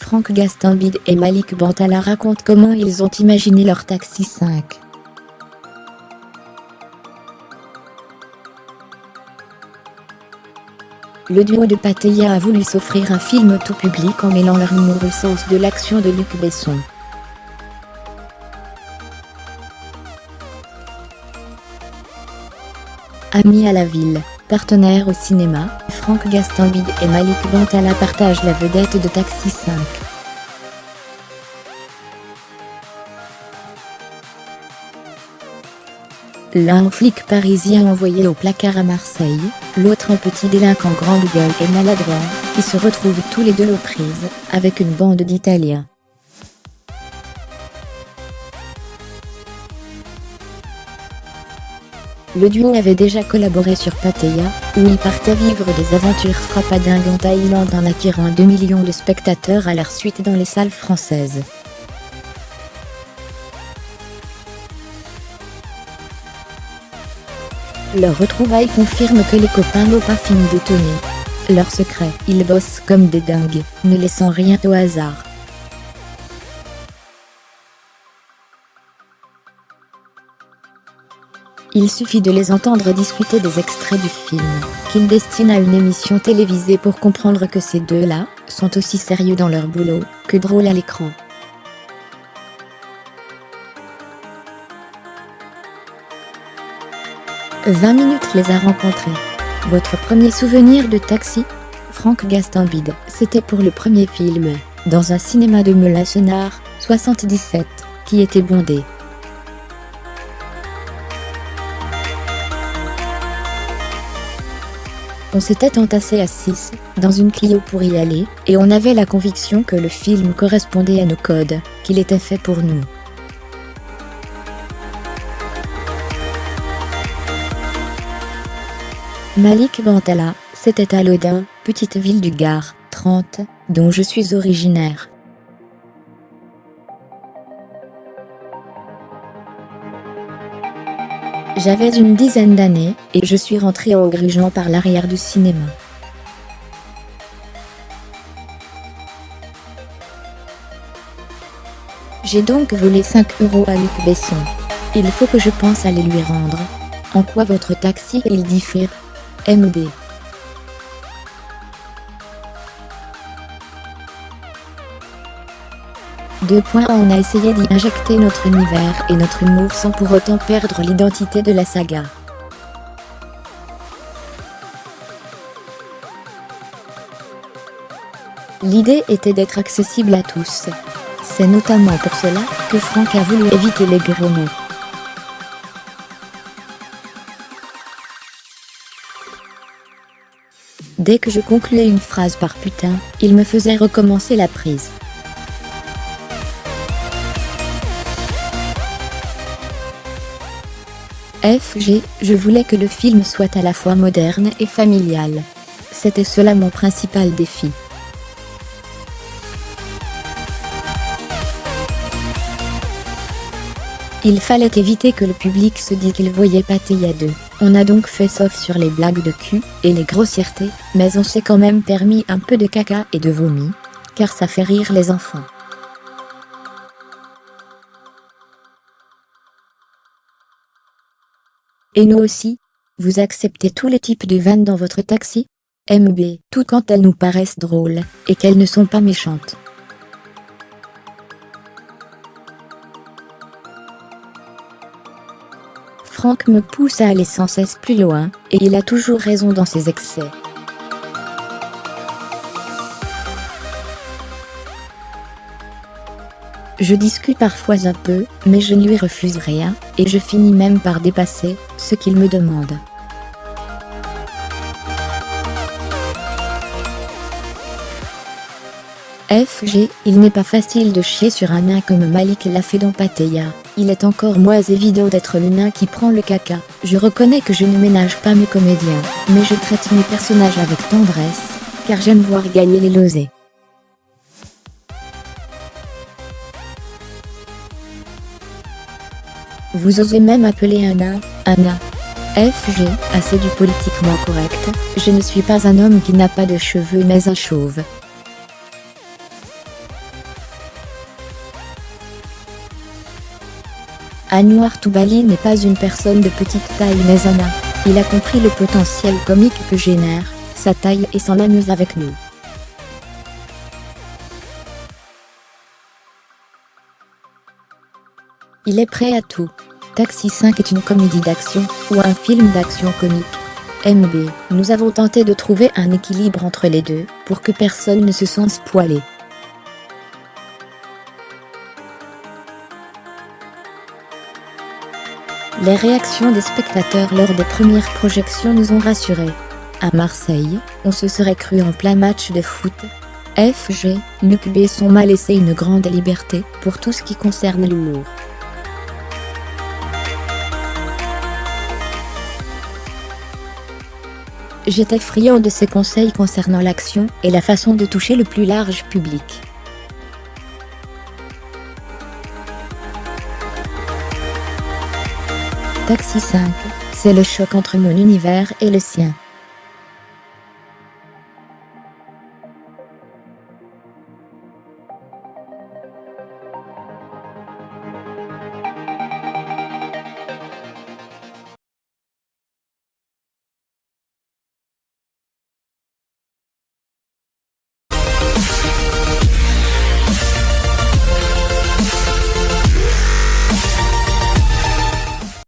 Franck Gastambide et Malik Bantala racontent comment ils ont imaginé leur Taxi 5. Le duo de Pattaya a voulu s'offrir un film tout public en mêlant leur humour au sens de l'action de Luc Besson. Amis à la ville, partenaires au cinéma, Franck Gastambide et Malik Bantala partagent la vedette de Taxi 5. L'un un flic parisien envoyé au placard à Marseille, l'autre un petit délinquant grande gueule et maladroit, qui se retrouvent tous les deux aux prises, avec une bande d'Italiens. Le duo avait déjà collaboré sur Pattaya, où ils partaient vivre des aventures frappadingues en Thaïlande en acquérant 2 millions de spectateurs à leur suite dans les salles françaises. Leur retrouvaille confirme que les copains n'ont pas fini de tonner. Leur secret, ils bossent comme des dingues, ne laissant rien au hasard. Il suffit de les entendre discuter des extraits du film, qu'ils destinent à une émission télévisée pour comprendre que ces deux-là sont aussi sérieux dans leur boulot que drôles à l'écran. « 20 minutes les a rencontrés. Votre premier souvenir de Taxi ? Franck Gastambide, c'était pour le premier film, dans un cinéma de Melun-Senart, 77, qui était bondé. On s'était entassés à 6, dans une Clio pour y aller, et on avait la conviction que le film correspondait à nos codes, qu'il était fait pour nous. Malik Bantala, c'était à Lodin, petite ville du Gard, 30, dont je suis originaire. J'avais une dizaine d'années, et je suis rentré en grugeant par l'arrière du cinéma. J'ai donc volé 5 € à Luc Besson. Il faut que je pense à les lui rendre. En quoi votre taxi il diffère ? MD. On a essayé d'y injecter notre univers et notre humour sans pour autant perdre l'identité de la saga. L'idée était d'être accessible à tous. C'est notamment pour cela que Franck a voulu éviter les gros mots. Dès que je concluais une phrase par putain, il me faisait recommencer la prise. FG, je voulais que le film soit à la fois moderne et familial. C'était cela mon principal défi. Il fallait éviter que le public se dise qu'il voyait Pattaya 2. On a donc fait sauf sur les blagues de cul et les grossièretés, mais on s'est quand même permis un peu de caca et de vomi, car ça fait rire les enfants. Et nous aussi ? Vous acceptez tous les types de vannes dans votre taxi ? MB, tout quand elles nous paraissent drôles, et qu'elles ne sont pas méchantes. Franck me pousse à aller sans cesse plus loin, et il a toujours raison dans ses excès. Je discute parfois un peu, mais je ne lui refuse rien, et je finis même par dépasser ce qu'il me demande. FG, il n'est pas facile de chier sur un nain comme Malik l'a fait dans Pattaya. Il est encore moins évident d'être le nain qui prend le caca. Je reconnais que je ne ménage pas mes comédiens, mais je traite mes personnages avec tendresse, car j'aime voir gagner les losers. Vous osez même appeler un nain, Anna. FG, assez du politiquement correct, je ne suis pas un homme qui n'a pas de cheveux mais un chauve. Anouar Toubali n'est pas une personne de petite taille mais Anna. Il a compris le potentiel comique que génère sa taille et s'en amuse avec nous. Il est prêt à tout. Taxi 5 est une comédie d'action ou un film d'action comique. MB, nous avons tenté de trouver un équilibre entre les deux pour que personne ne se sente spoilé. Les réactions des spectateurs lors des premières projections nous ont rassurés. À Marseille, on se serait cru en plein match de foot. FG, Luc Besson m'a laissé une grande liberté pour tout ce qui concerne l'humour. J'étais friand de ses conseils concernant l'action et la façon de toucher le plus large public. Taxi 5, c'est le choc entre mon univers et le sien.